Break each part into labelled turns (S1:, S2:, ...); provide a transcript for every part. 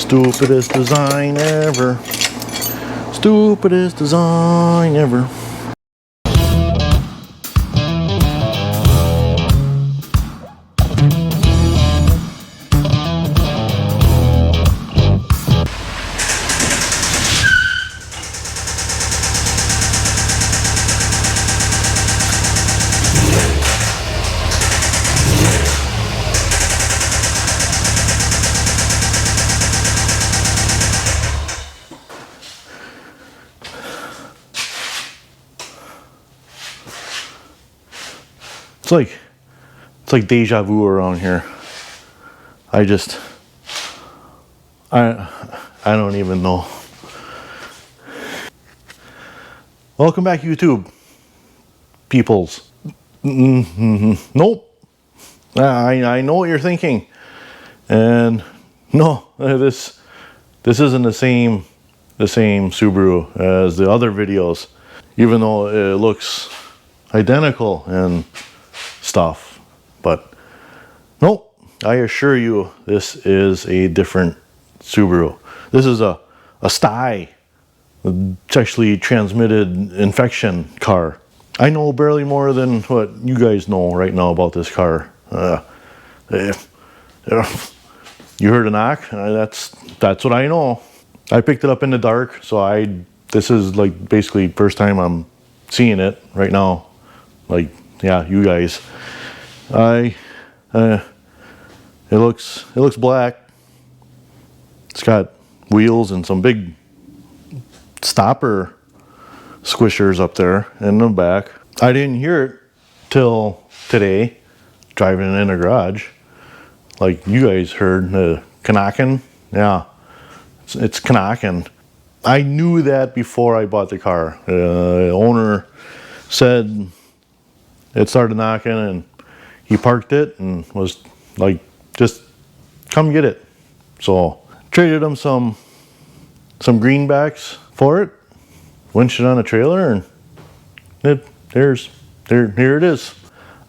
S1: Stupidest design ever. Stupidest design ever. It's like deja vu around here. I don't even know. Welcome back, YouTube peoples. Nope. I know what you're thinking, and no, this isn't the same Subaru as the other videos, even though it looks identical and stuff. But nope, I assure you this is a different Subaru. This is a STI, sexually transmitted infection car. I know barely more than what you guys know right now about this car. You heard a knock? That's what I know. I picked it up in the dark, so this is like basically first time I'm seeing it right now. Like, yeah, you guys. It looks black. It's got wheels and some big stopper squishers up there in the back. I didn't hear it till today, driving in the garage. Like you guys heard the knocking. Yeah, it's knocking. I knew that before I bought the car. The owner said it started knocking, and he parked it and was like, just come get it. So traded him some greenbacks for it, winched it on a trailer, and here it is.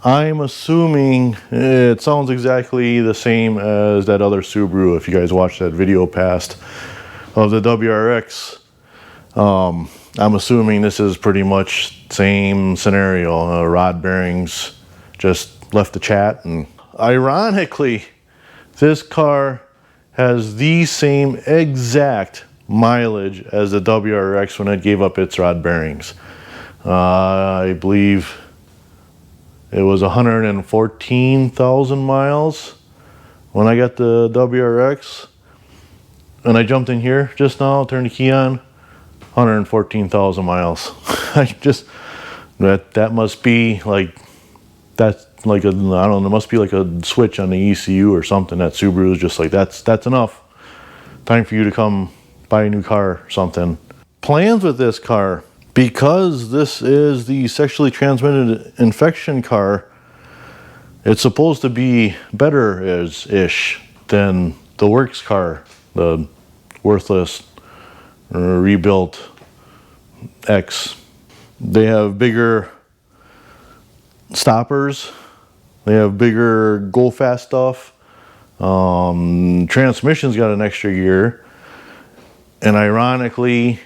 S1: I'm assuming it sounds exactly the same as that other Subaru. If you guys watched that video past of the WRX, I'm assuming this is pretty much same scenario. Rod bearings just left the chat, and ironically, this car has the same exact mileage as the WRX when it gave up its rod bearings. I believe it was 114,000 miles when I got the WRX, and I jumped in here just now, turned the key on, 114,000 miles. That must be like, that's like I don't know, there must be like a switch on the ECU or something. That Subaru is just like, that's enough. Time for you to come buy a new car or something. Plans with this car, because this is the sexually transmitted infection car, it's supposed to be better ish than the works car, the worthless rebuilt X. They have bigger stoppers, they have bigger go fast stuff, transmission's got an extra gear, and ironically,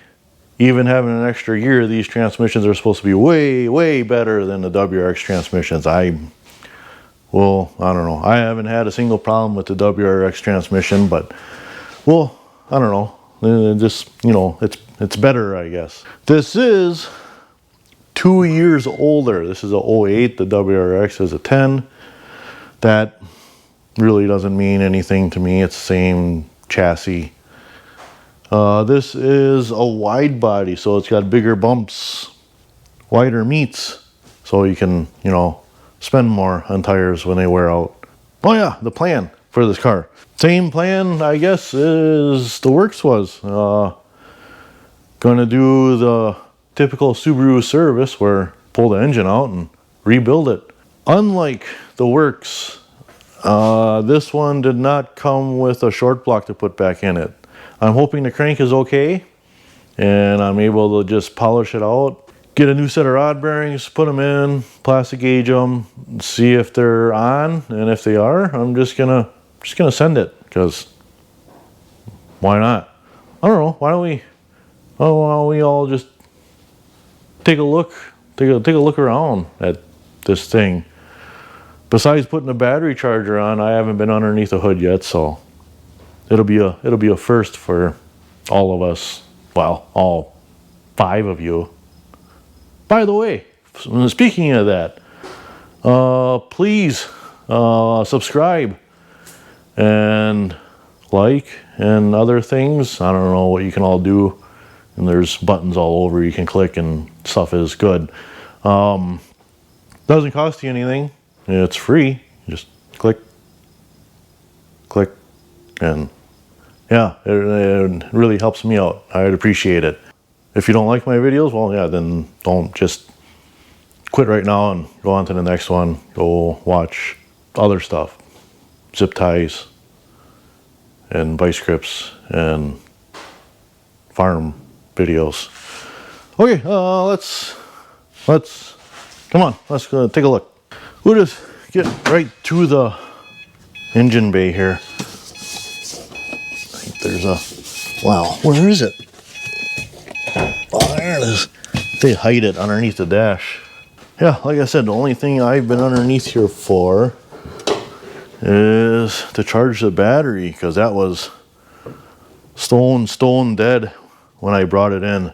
S1: even having an extra gear, these transmissions are supposed to be way better than the WRX transmissions. I don't know, I haven't had a single problem with the WRX transmission, but well, I don't know, just, you know, it's better, I guess. This is 2 years older. This is a 08, the WRX is a 10. That really doesn't mean anything to me. It's the same chassis. This is a wide body, so it's got bigger bumps, wider meats, so you can, you know, spend more on tires when they wear out. Oh yeah, the plan for this car. Same plan, I guess, as the works was. Gonna do the typical Subaru service where pull the engine out and rebuild it. Unlike the works, this one did not come with a short block to put back in it. I'm hoping the crank is okay and I'm able to just polish it out, get a new set of rod bearings, put them in, plastic gauge them, see if they're on, and if they are, I'm just gonna send it, because why not? I don't know. Why don't we all just take a look around at this thing? Besides putting a battery charger on, I haven't been underneath the hood yet, so it'll be a first for all of us. Well, all 5 of you. By the way, speaking of that, please subscribe and like and other things. I don't know what you can all do, and there's buttons all over you can click, and stuff is good. Doesn't cost you anything. It's free. Just click, and yeah, it really helps me out. I'd appreciate it. If you don't like my videos, well, yeah, then don't, just quit right now and go on to the next one. Go watch other stuff, zip ties and vice grips and farm videos. Okay, let's come on, let's go take a look. We'll just get right to the engine bay here. I think there's a, wow, where is it? Oh, there it is. They hide it underneath the dash. Yeah, like I said, the only thing I've been underneath here for is to charge the battery, because that was stone dead when I brought it in.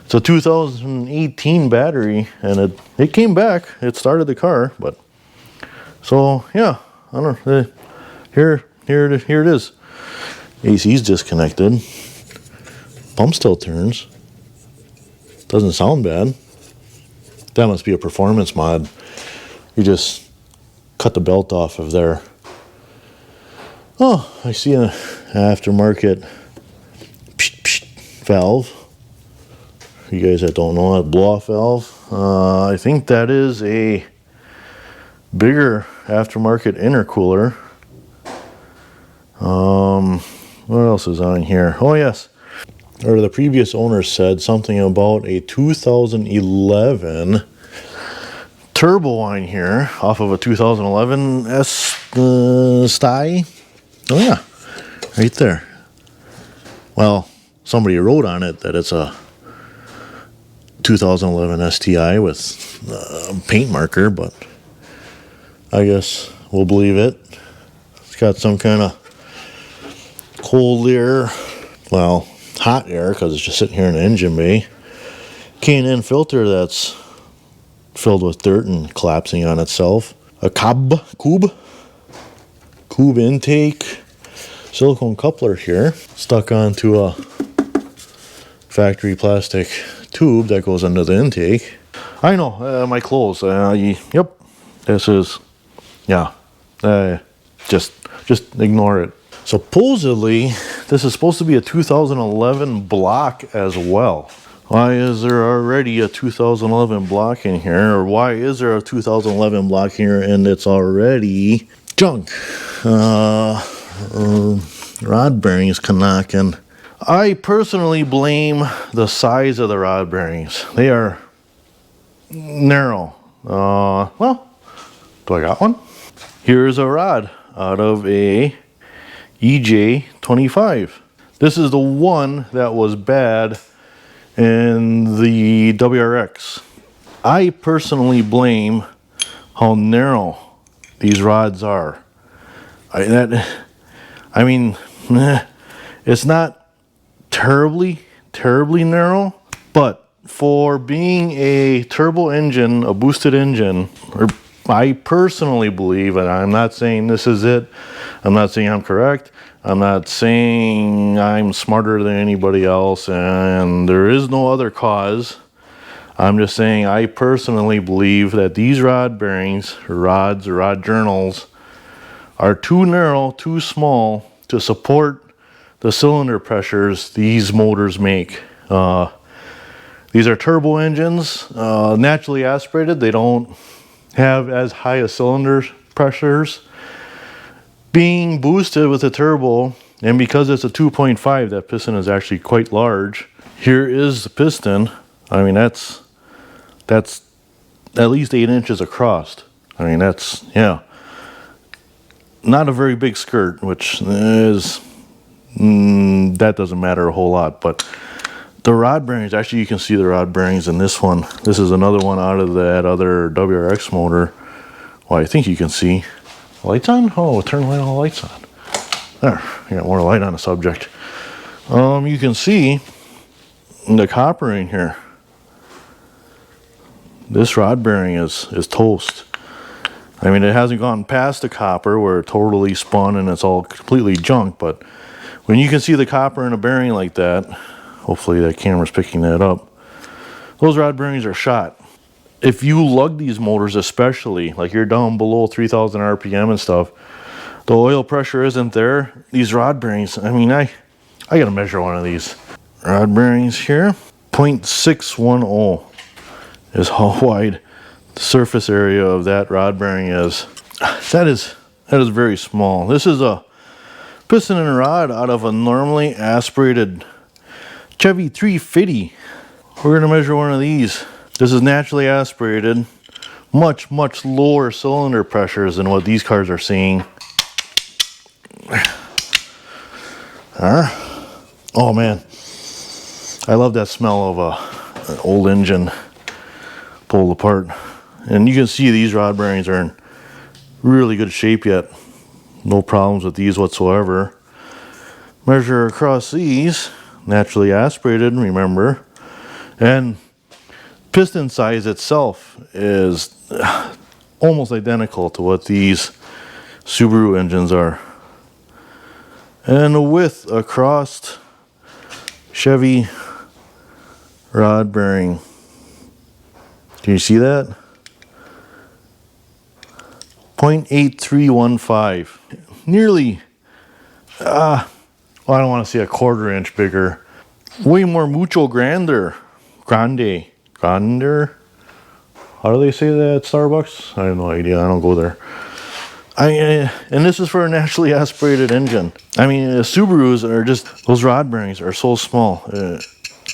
S1: It's a 2018 battery, and it came back. It started the car, but so yeah, I don't know. Here it is. AC's disconnected. Pump still turns. Doesn't sound bad. That must be a performance mod. You just cut the belt off of there. Oh, I see an aftermarket valve. You guys that don't know, a blow-off valve. I think that is a bigger aftermarket intercooler. What else is on here? Oh yes, or the previous owner said something about a 2011 turbo line here off of a 2011 STI. Oh yeah, right there. Well, somebody wrote on it that it's a 2011 STI with paint marker, but I guess we'll believe it. It's got some kind of cold air, well, hot air, because it's just sitting here in the engine bay. K&N filter that's filled with dirt and collapsing on itself. A cube intake. Silicone coupler here, stuck onto a factory plastic tube that goes under the intake. I know, my clothes. Yep, this is, yeah. Just ignore it. Supposedly, this is supposed to be a 2011 block as well. Why is there already a 2011 block in here? Or why is there a 2011 block here and it's already junk? Rod bearings knocking. I personally blame the size of the rod bearings. They are narrow. Well, do I got one? Here's a rod out of a EJ25. This is the one that was bad in the WRX. I personally blame how narrow these rods are. I mean, it's not terribly narrow, but for being a turbo engine, a boosted engine, I personally believe, and I'm not saying this is it, I'm not saying I'm correct, I'm not saying I'm smarter than anybody else, and there is no other cause. I'm just saying I personally believe that these rod bearings, rods or rod journals, are too narrow, too small to support the cylinder pressures these motors make. These are turbo engines, naturally aspirated. They don't have as high a cylinder pressures. Being boosted with a turbo, and because it's a 2.5, that piston is actually quite large. Here is the piston. I mean, that's at least 8 inches across. I mean, that's, yeah, not a very big skirt, which is that doesn't matter a whole lot. But the rod bearings, actually you can see the rod bearings in this one. This is another one out of that other WRX motor. Well, I think you can see. Lights on? Oh, turn all the lights on. There, I got more light on the subject. You can see the copper in here. This rod bearing is toast. I mean, it hasn't gone past the copper where it totally spun and it's all completely junk, but when you can see the copper in a bearing like that, hopefully that camera's picking that up, those rod bearings are shot. If you lug these motors, especially, like you're down below 3,000 RPM and stuff, the oil pressure isn't there. These rod bearings, I mean, I gotta measure one of these. Rod bearings here, 0.610 is how wide the surface area of that rod bearing is. That is very small. This is a piston and rod out of a normally aspirated Chevy 350. We're gonna measure one of these. This is naturally aspirated, much lower cylinder pressures than what these cars are seeing. Oh man, I love that smell of an old engine pulled apart. And you can see these rod bearings are in really good shape yet. No problems with these whatsoever. Measure across these, naturally aspirated, remember. And piston size itself is almost identical to what these Subaru engines are. And the width across Chevy rod bearing. Can you see that? 0.8315. Nearly, well, I don't want to say a quarter inch bigger. Way more mucho grander. Grande. How do they say that at Starbucks? I have no idea. I don't go there. And this is for a naturally aspirated engine. I mean, Subarus are just, those rod bearings are so small.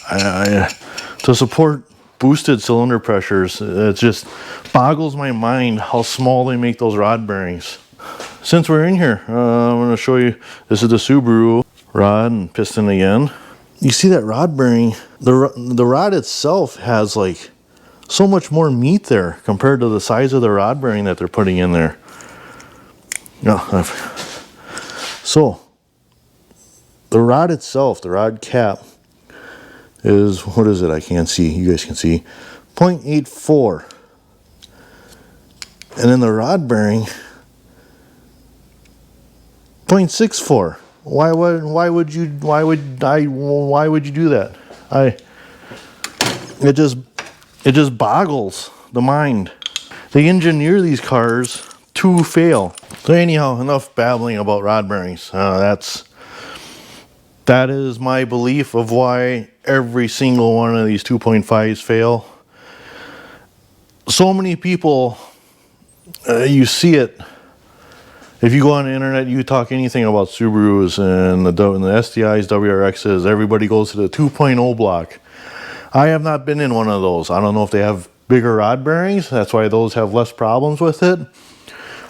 S1: To support boosted cylinder pressures, it just boggles my mind how small they make those rod bearings. Since we're in here, I'm going to show you, this is the Subaru rod and piston again. You see that rod bearing, the rod itself has like so much more meat there compared to the size of the rod bearing that they're putting in there. So the rod itself, the rod cap is, what is it? I can't see. You guys can see. 0.84. And then the rod bearing, 0.64. Why would you do that? It just boggles the mind. They engineer these cars to fail. So anyhow, enough babbling about rod bearings. That is my belief of why every single one of these 2.5s fail. So many people, you see it. If you go on the internet, you talk anything about Subarus and the STIs, WRXs, everybody goes to the 2.0 block. I have not been in one of those. I don't know if they have bigger rod bearings, that's why those have less problems with it.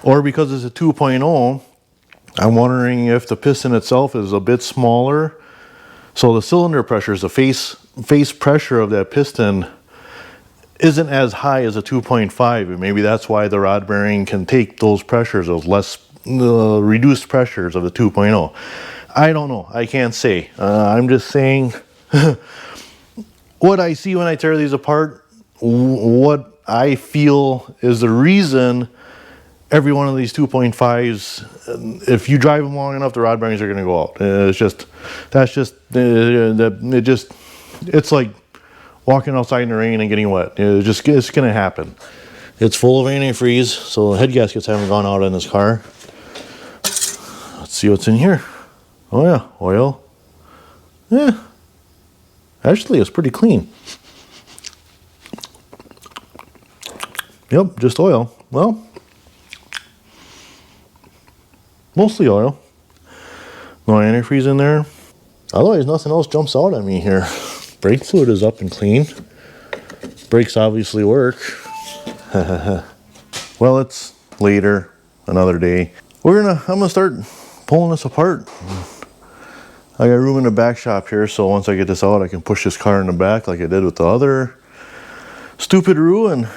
S1: Or because it's a 2.0, I'm wondering if the piston itself is a bit smaller. So the cylinder pressures, the face pressure of that piston isn't as high as a 2.5. And maybe that's why the rod bearing can take those pressures of reduced pressures of the 2.0. I don't know. I can't say. I'm just saying what I see when I tear these apart, what I feel is the reason every one of these 2.5s, if you drive them long enough, the rod bearings are going to go out. It's like walking outside in the rain and getting wet. It's going to happen. It's full of antifreeze, so the head gaskets haven't gone out in this car. Let's see what's in here. Oh yeah, oil. Yeah, actually it's pretty clean. Yep, just oil. Well, mostly oil. No antifreeze in there. Otherwise, nothing else jumps out at me here. Brake fluid is up and clean. Brakes obviously work. Well, it's later, another day. I'm gonna start pulling this apart. I got room in the back shop here, so once I get this out, I can push this car in the back like I did with the other stupid Roo, and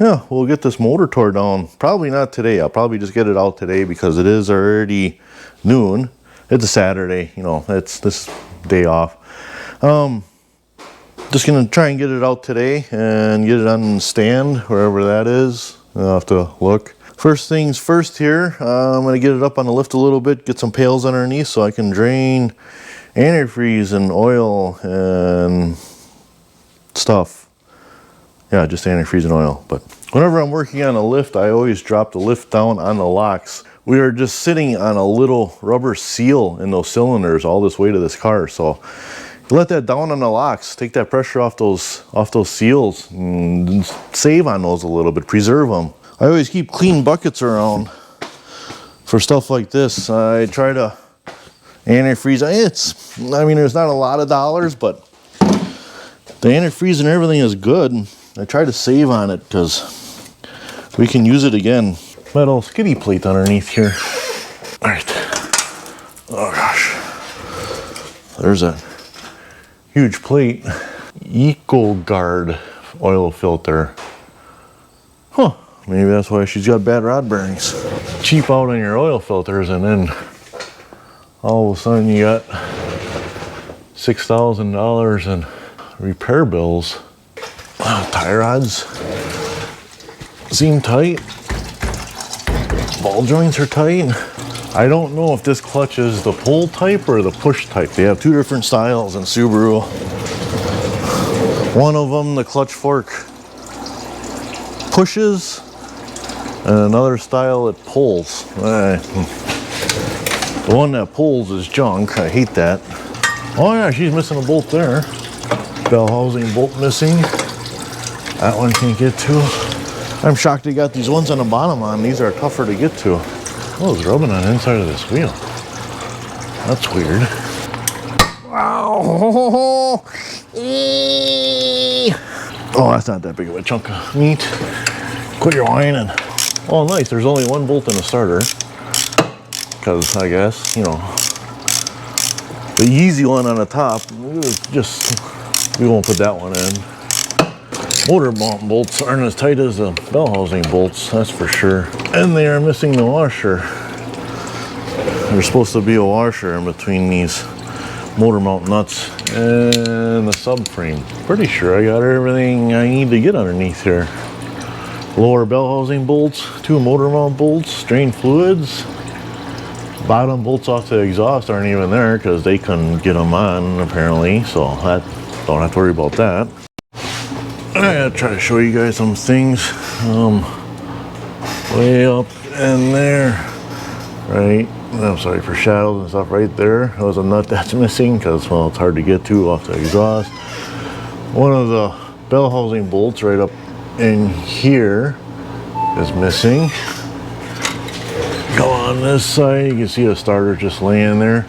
S1: yeah, we'll get this motor tore down. Probably not today. I'll probably just get it out today because it is already noon. It's a Saturday, you know, it's this day off. Just gonna try and get it out today and get it on the stand, wherever that is. I'll have to look. First things first here, I'm gonna get it up on the lift a little bit, get some pails underneath so I can drain antifreeze and oil and stuff. Yeah, just antifreeze and oil. But whenever I'm working on a lift, I always drop the lift down on the locks. We are just sitting on a little rubber seal in those cylinders, all this weight of this car. So you let that down on the locks, take that pressure off those seals, and save on those a little bit, preserve them. I always keep clean buckets around for stuff like this. I try to antifreeze. I mean, there's not a lot of dollars, but the antifreeze and everything is good. I try to save on it because we can use it again. Metal skiddy plate underneath here. All right. Oh gosh. There's a huge plate. EcoGuard oil filter. Huh. Maybe that's why she's got bad rod bearings. Cheap out on your oil filters, and then all of a sudden you got $6,000 in repair bills. Tie rods seem tight. Ball joints are tight. I don't know if this clutch is the pull type or the push type. They have two different styles in Subaru. One of them, the clutch fork pushes, and another style it pulls. The one that pulls is junk. I hate that. Oh yeah, she's missing a bolt there. Bell housing bolt missing. That one can't get to. I'm shocked they got these ones on the bottom on. These are tougher to get to. Oh, it's rubbing on the inside of this wheel. That's weird. Wow. Oh, that's not that big of a chunk of meat. Quit your whining. Oh, nice. There's only one bolt in the starter. Because I guess, you know, the easy one on the top, we won't put that one in. Motor mount bolts aren't as tight as the bell housing bolts, that's for sure. And they are missing the washer. There's supposed to be a washer in between these motor mount nuts and the subframe. Pretty sure I got everything I need to get underneath here. Lower bell housing bolts, two motor mount bolts, drain fluids. Bottom bolts off the exhaust aren't even there because they couldn't get them on apparently, so that don't have to worry about that. I gotta try to show you guys some things. Way up in there, right? I'm sorry for shadows and stuff right there. That was a nut that's missing because, well, it's hard to get to off the exhaust. One of the bell housing bolts right up in here is missing. Go on this side, you can see the starter just laying there.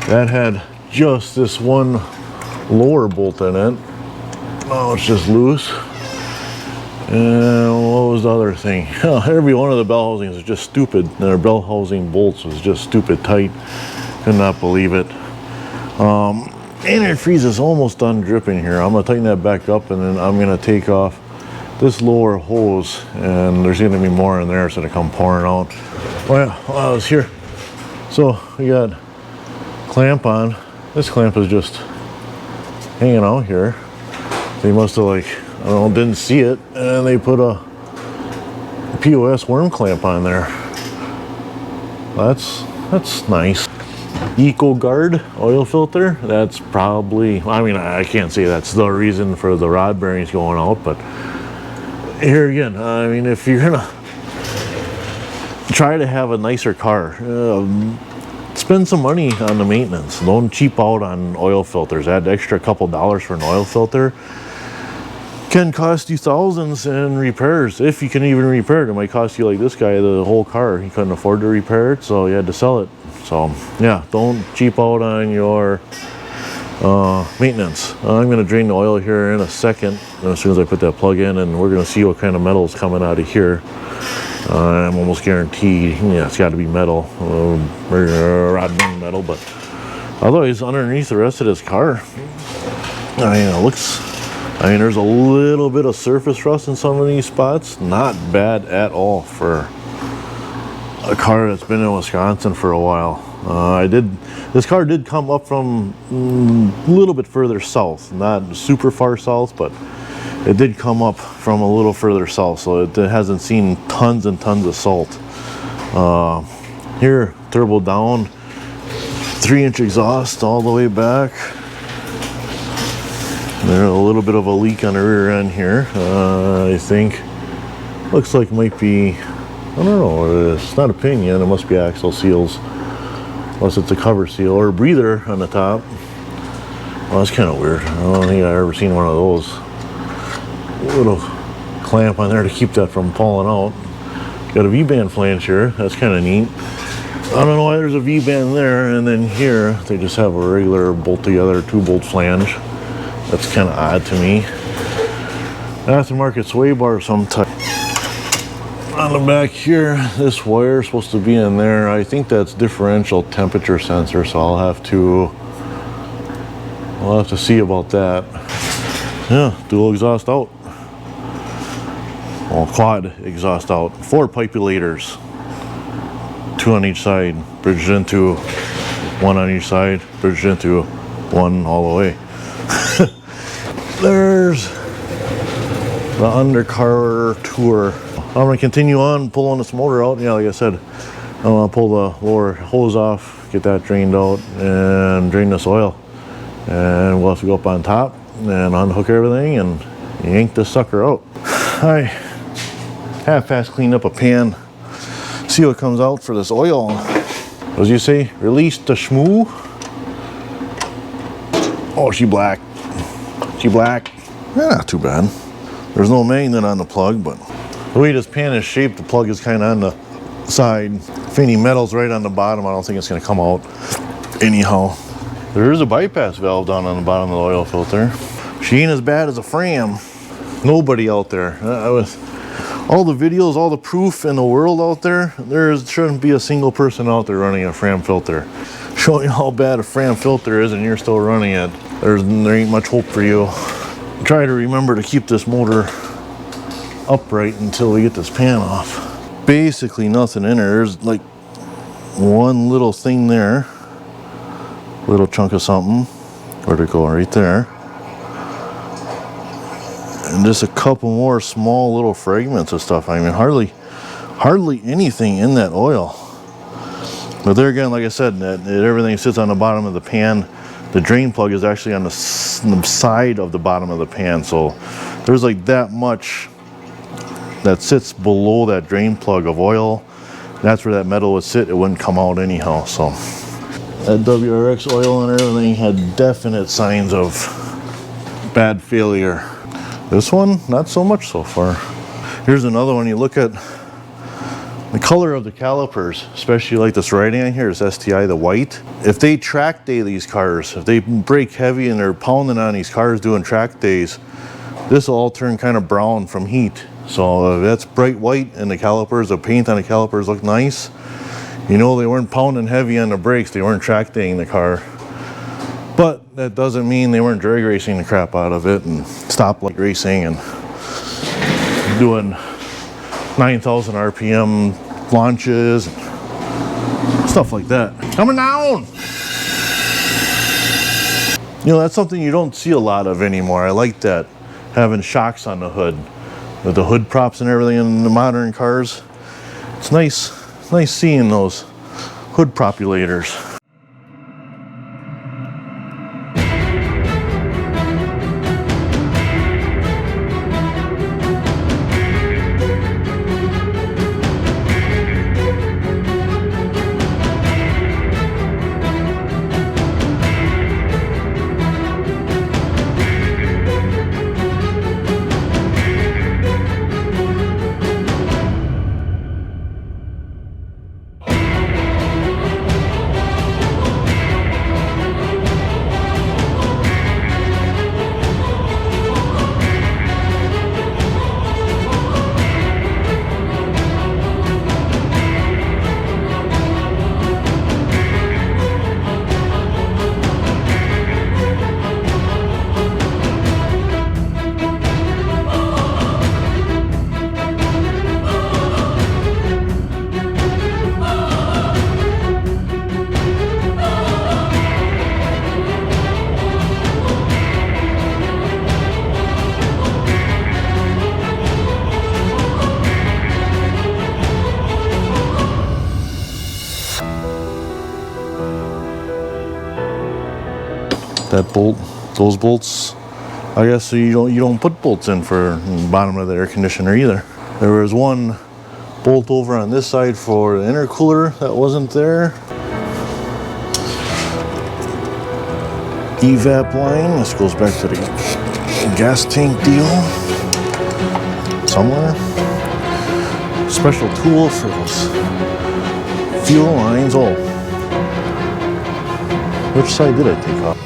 S1: That had just this one lower bolt in it. Oh, it's just loose. And what was the other thing? Every one of the bell housings is just stupid. Their bell housing bolts was just stupid tight. Could not believe it. Antifreeze is almost done dripping here. I'm gonna tighten that back up, and then I'm gonna take off this lower hose, and there's gonna be more in there, so they come pouring out. Well, I was here. So we got clamp on. This clamp is just hanging out here. They must have, like, I don't know, didn't see it, and they put a POS worm clamp on there. That's nice. EcoGuard oil filter. That's probably, I mean, I can't say that's the reason for the rod bearings going out, but here again, I mean, if you're gonna try to have a nicer car, spend some money on the maintenance. Don't cheap out on oil filters. Add extra couple dollars for an oil filter. Can cost you thousands in repairs, if you can even repair it. It might cost you, like this guy, the whole car. He couldn't afford to repair it, so he had to sell it. So yeah, don't cheap out on your maintenance. I'm going to drain the oil here in a second as soon as I put that plug in, and we're going to see what kind of metal is coming out of here. I'm almost guaranteed, yeah, it's got to be metal, rod bearing metal, but Otherwise, underneath the rest of this car, I mean, it looks, I mean, there's a little bit of surface rust in some of these spots. Not bad at all for a car that's been in Wisconsin for a while. This car did come up from a little bit further south, not super far south, but it did come up from a little further south, so it hasn't seen tons and tons of salt. Here, turbo down, 3-inch exhaust all the way back. There's a little bit of a leak on the rear end here. I think looks like it might be, I don't know, it's not a pinion, it must be axle seals, unless it's a cover seal or a breather on the top. Well, that's kind of weird. I don't think I've ever seen one of those. Little clamp on there to keep that from falling out. Got a V-band flange here, that's kind of neat. I don't know why there's a V-band there, and then here they just have a regular bolt together 2-bolt flange. That's kind of odd to me. Aftermarket sway bar of some type. On the back here, this wire is supposed to be in there. I think that's differential temperature sensor, so I'll have to see about that. Yeah, dual exhaust out. Well, quad exhaust out. 4 pipulators. 2 on each side, bridged into 1 on each side, bridged into 1 all the way. There's the undercar tour. I'm going to continue on pulling this motor out. Yeah, like I said, I'm going to pull the lower hose off, get that drained out, and drain this oil. And we'll have to go up on top and unhook everything and yank this sucker out. I half-fast cleaned up a pan. See what comes out for this oil. What did you say? Release the schmoo. Oh, she black. She black. Not too bad. There's no magnet on the plug, but the way this pan is shaped, the plug is kind of on the side. If any metal's right on the bottom, I don't think it's going to come out anyhow. There is a bypass valve down on the bottom of the oil filter. She ain't as bad as a Fram. Nobody out there. All the videos, all the proof in the world out there, there shouldn't be a single person out there running a Fram filter. Showing you how bad a Fram filter is and you're still running it, there ain't much hope for you. Try to remember to keep this motor upright until we get this pan off. Basically nothing in there. There's like one little thing there. Little chunk of something. Where'd it go? Right there. And just a couple more small little fragments of stuff. I mean, hardly anything in that oil. But there again, like I said, everything sits on the bottom of the pan. The drain plug is actually on the side of the bottom of the pan. So there's like that much that sits below that drain plug of oil. That's where that metal would sit. It wouldn't come out anyhow. So that WRX oil and everything had definite signs of bad failure. This one, not so much so far. Here's another one. You look at the color of the calipers, especially like this right hand here, this STI, the white. If they track day these cars, if they brake heavy and they're pounding on these cars doing track days, this will all turn kind of brown from heat. So if that's bright white and the calipers, the paint on the calipers look nice, you know they weren't pounding heavy on the brakes, they weren't track daying the car. But that doesn't mean they weren't drag racing the crap out of it and stoplight racing and doing 9,000 RPM launches and stuff like that. Coming down! You know, that's something you don't see a lot of anymore. I like that, having shocks on the hood. With the hood props and everything in the modern cars. It's nice seeing those hood populators. That bolt, those bolts, I guess you don't put bolts in for the bottom of the air conditioner either. There was one bolt over on this side for the intercooler that wasn't there. Evap line. This goes back to the gas tank deal somewhere. Special tool for those fuel lines. Oh, which side did I take off?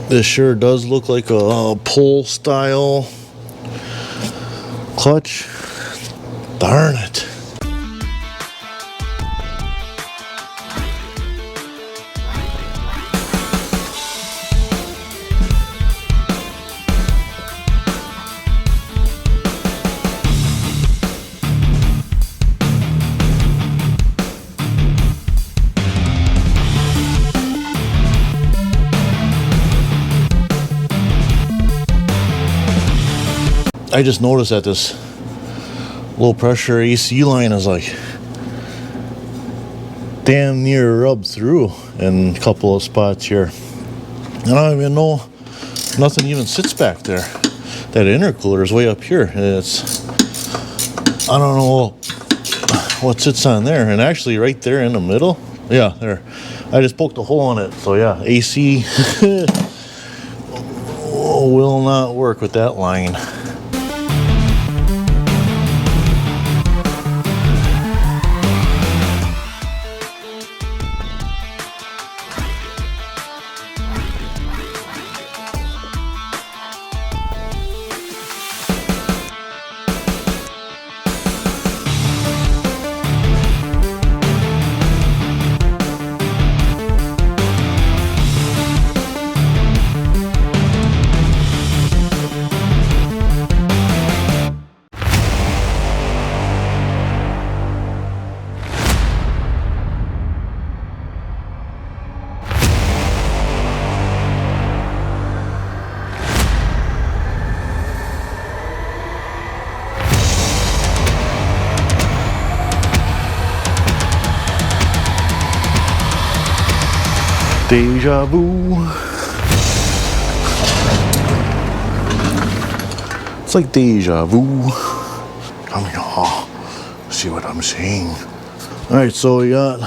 S1: This sure does look like a pull style clutch. Darn it. I just noticed that this low pressure AC line is like damn near rubbed through in a couple of spots here. I don't even know, nothing even sits back there. That intercooler is way up here. It's, I don't know what sits on there. And actually right there in the middle, yeah, there. I just poked a hole in it. So yeah, AC will not work with that line. Deja vu. It's like deja vu. Come here, see what I'm saying. All right, so we got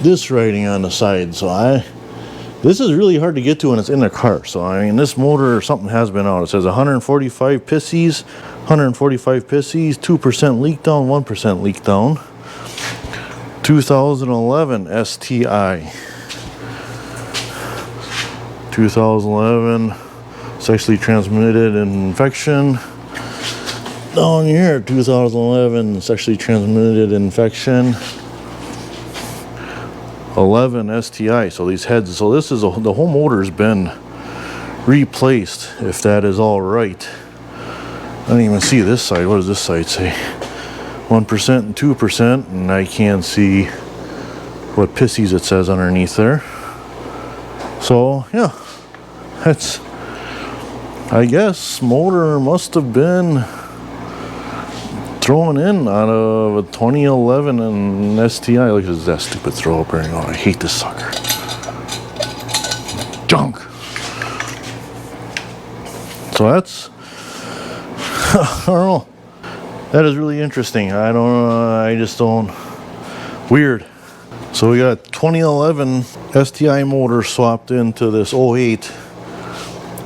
S1: this writing on the side. So this is really hard to get to when it's in the car. So I mean, this motor, something has been out. It says 145 pissies, 2% leak down, 1% leak down. 2011 STI. 2011 sexually transmitted infection. Down here, 2011 sexually transmitted infection. 11 STI. So these heads. So this is the whole motor's been replaced. If that is all right. I don't even see this side. What does this side say? 1% and 2%, and I can't see what pissies it says underneath there. So yeah, that's, I guess motor must have been thrown in out of a 2011 and STI. Look at that stupid throw up bearing. Oh, I hate this sucker. Junk. So that's I don't know. That is really interesting. I don't I just don't. Weird. So we got 2011 STI motor swapped into this 08.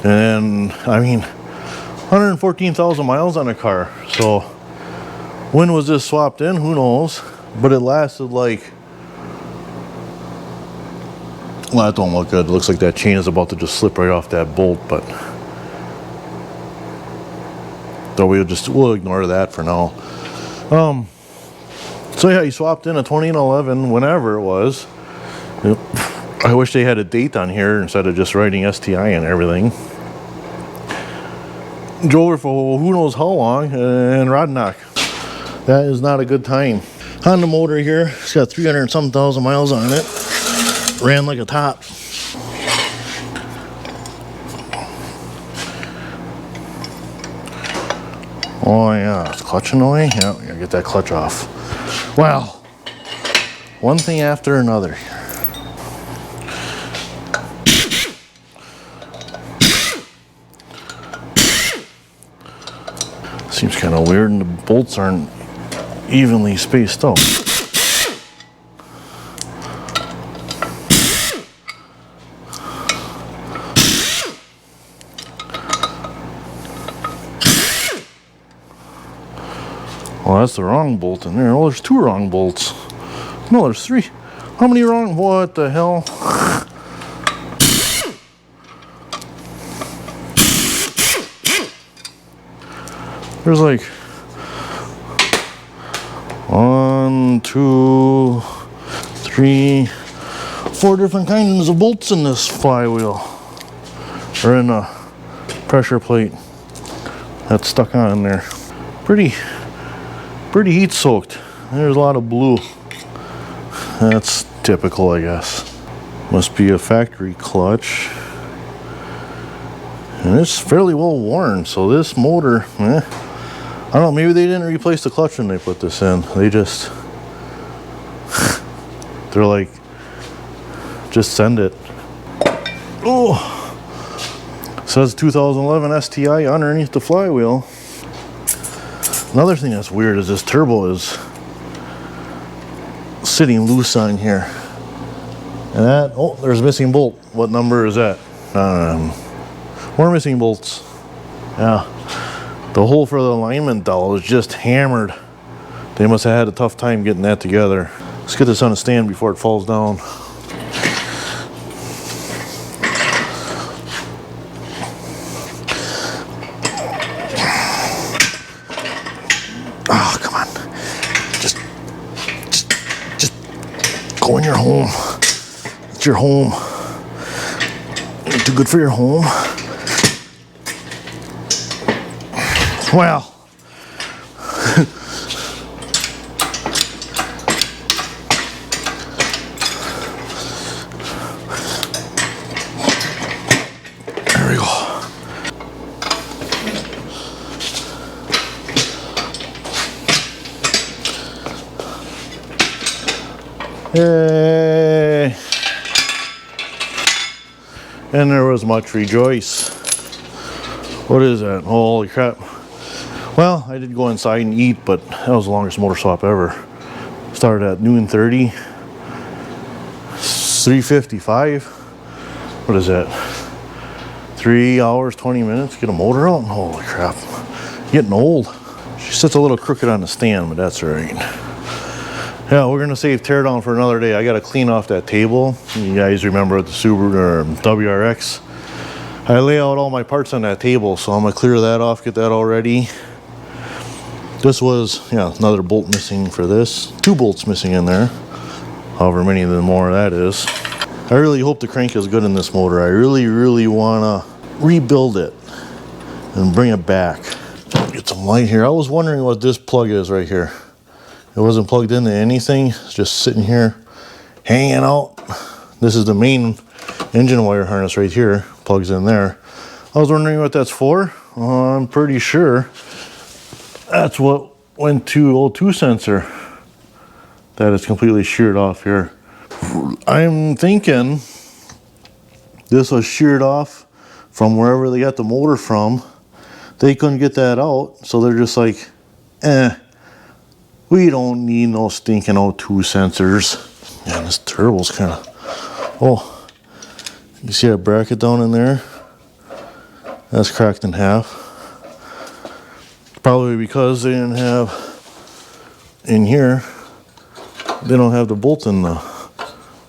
S1: And I mean, 114,000 miles on a car. So when was this swapped in? Who knows? But it lasted like, well, that don't look good. It looks like that chain is about to just slip right off that bolt, but so we'll ignore that for now. So yeah, he swapped in a 2011, whenever it was. I wish they had a date on here instead of just writing STI and everything. Drove her for who knows how long and rod knock. That is not a good time. Honda motor here, it's got 300 and some thousand miles on it. Ran like a top. Oh yeah, it's clutch annoying. Yeah, we gotta get that clutch off. Wow, one thing after another. Seems kind of weird, and the bolts aren't evenly spaced out. Well, that's the wrong bolt in there. Oh, there's two wrong bolts. No, there's three. How many wrong? What the hell? There's like 1, 2, 3, 4 different kinds of bolts in this flywheel, or in a pressure plate that's stuck on there. Pretty heat soaked. There's a lot of blue. That's typical, I guess. Must be a factory clutch. And it's fairly well worn, so this motor, I don't know, maybe they didn't replace the clutch when they put this in. They just, they're like, just send it. Oh, says 2011 STI underneath the flywheel. Another thing that's weird is this turbo is sitting loose on here. And that, oh, there's a missing bolt. What number is that? More missing bolts. Yeah. The hole for the alignment dowel is just hammered. They must have had a tough time getting that together. Let's get this on a stand before it falls down. Oh, come on. Just go in your home. It's your home. You're too good for your home. Well, there we go. Yay! And there was much rejoice. What is that? Holy crap. Well, I did go inside and eat, but that was the longest motor swap ever. Started at noon 30, 3:55. What is that? 3 hours, 20 minutes, get a motor out? Holy crap. Getting old. She sits a little crooked on the stand, but that's all right. Yeah, we're gonna save teardown for another day. I gotta clean off that table. You guys remember the Subaru or WRX? I lay out all my parts on that table, so I'm gonna clear that off, get that all ready. This was, yeah, another bolt missing for this. 2 bolts missing in there. However many of them more that is. I really hope the crank is good in this motor. I really wanna rebuild it and bring it back. Get some light here. I was wondering what this plug is right here. It wasn't plugged into anything. It's just sitting here, hanging out. This is the main engine wire harness right here. Plugs in there. I was wondering what that's for. I'm pretty sure that's what went to O2 sensor. That is completely sheared off here. I'm thinking this was sheared off from wherever they got the motor from. They couldn't get that out, so they're just like, we don't need no stinking O2 sensors. Yeah, this turbo's kind of, oh, you see that bracket down in there? That's cracked in half. Probably because they didn't have, in here, they don't have the bolt in the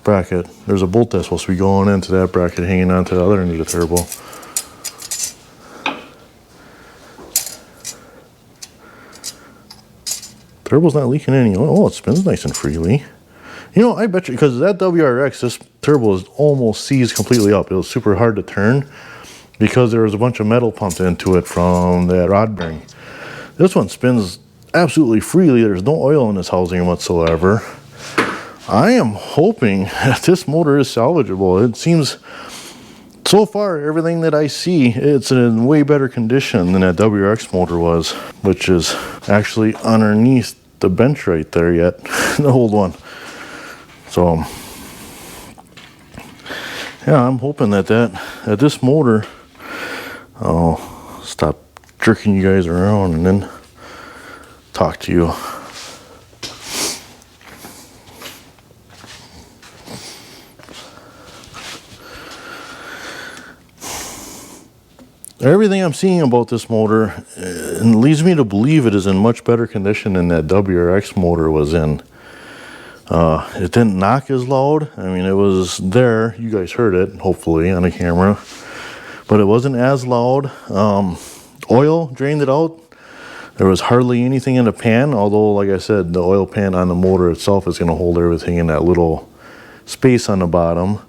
S1: bracket. There's a bolt that's supposed to be going into that bracket, hanging onto the other end of the turbo. Turbo's not leaking any oil. Oh, it spins nice and freely. You know, I bet you, because that WRX, this turbo is almost seized completely up. It was super hard to turn. because there was a bunch of metal pumped into it from that rod bearing. This one spins absolutely freely. There's no oil in this housing whatsoever. I am hoping that this motor is salvageable. It seems, so far, everything that I see, it's in way better condition than that WRX motor was, which is actually underneath the bench right there yet, the old one. So, yeah, I'm hoping that this motor, I'll stop jerking you guys around and then talk to you. Everything I'm seeing about this motor leads me to believe it is in much better condition than that WRX motor was in. It didn't knock as loud. I mean, it was there. You guys heard it, hopefully, on the camera. But it wasn't as loud. Oil drained it out. There was hardly anything in the pan, although, like I said, the oil pan on the motor itself is going to hold everything in that little space on the bottom.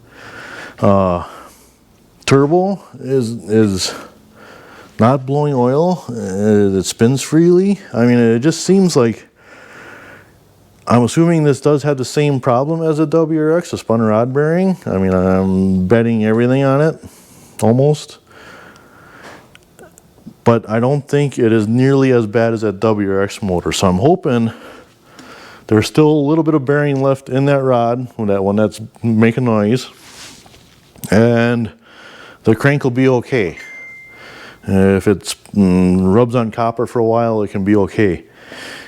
S1: Turbo is not blowing oil. It spins freely. I mean, it just seems like, I'm assuming this does have the same problem as a WRX, a spun rod bearing. I mean, I'm betting everything on it, almost. But I don't think it is nearly as bad as that WRX motor. So I'm hoping there's still a little bit of bearing left in that rod, that one that's making noise. And the crank will be okay. If it rubs on copper for a while, it can be okay.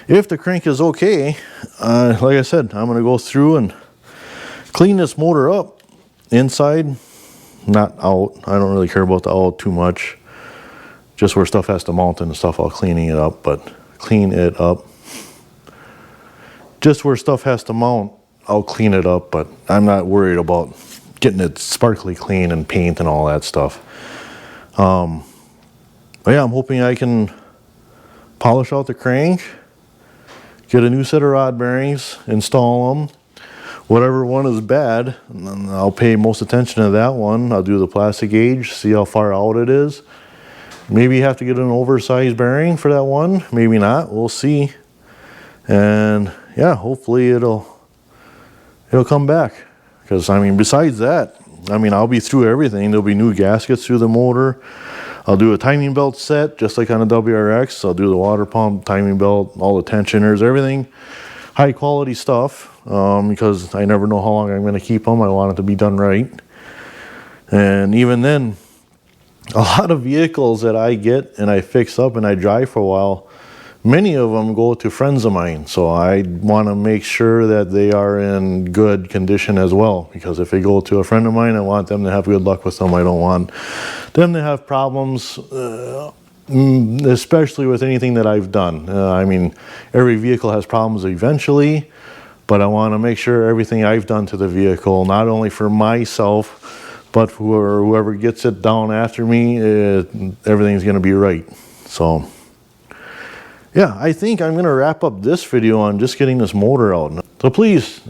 S1: If the crank is okay, like I said, I'm going to go through and clean this motor up inside, not out. I don't really care about the out too much. Just where stuff has to mount and stuff, I'll cleaning it up, but clean it up. Just where stuff has to mount, I'll clean it up, but I'm not worried about getting it sparkly clean and paint and all that stuff. But yeah, I'm hoping I can polish out the crank, get a new set of rod bearings, install them. Whatever one is bad, I'll pay most attention to that one. I'll do the plastic gauge, see how far out it is. Maybe have to get an oversized bearing for that one, maybe not, we'll see. And yeah, hopefully it'll come back. Because I mean, besides that, I mean, I'll be through everything. There'll be new gaskets through the motor. I'll do a timing belt set, just like on a WRX. I'll do the water pump, timing belt, all the tensioners, everything. High quality stuff, because I never know how long I'm going to keep them. I want it to be done right. And even then, a lot of vehicles that I get and I fix up and I drive for a while, many of them go to friends of mine. So I want to make sure that they are in good condition as well. Because if they go to a friend of mine, I want them to have good luck with them. I don't want them to have problems, especially with anything that I've done. I mean, every vehicle has problems eventually, but I want to make sure everything I've done to the vehicle, not only for myself, but for whoever gets it down after me, everything's going to be right. So yeah, I think I'm going to wrap up this video on just getting this motor out. So please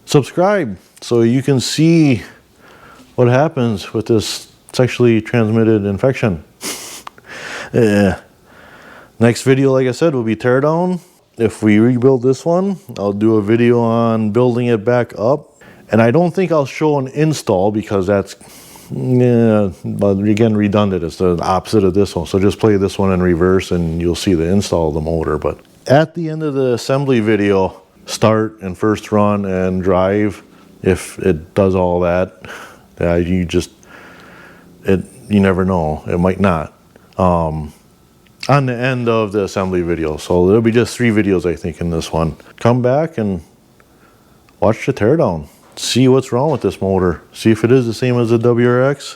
S1: subscribe so you can see what happens with this sexually transmitted infection. Next video, like I said, will be teardown. If we rebuild this one, I'll do a video on building it back up. And I don't think I'll show an install because that's, but again, redundant. It's the opposite of this one. So just play this one in reverse and you'll see the install of the motor. But at the end of the assembly video, start and first run and drive. If it does all that, you never know. It might not. On the end of the assembly video. So there'll be just 3 videos, I think, in this one. Come back and watch the teardown. See what's wrong with this motor. See if it is the same as the WRX.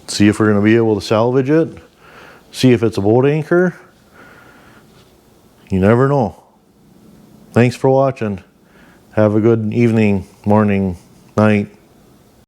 S1: See if we're going to be able to salvage it. See if it's a boat anchor. You never know. Thanks for watching. Have a good evening, morning, night.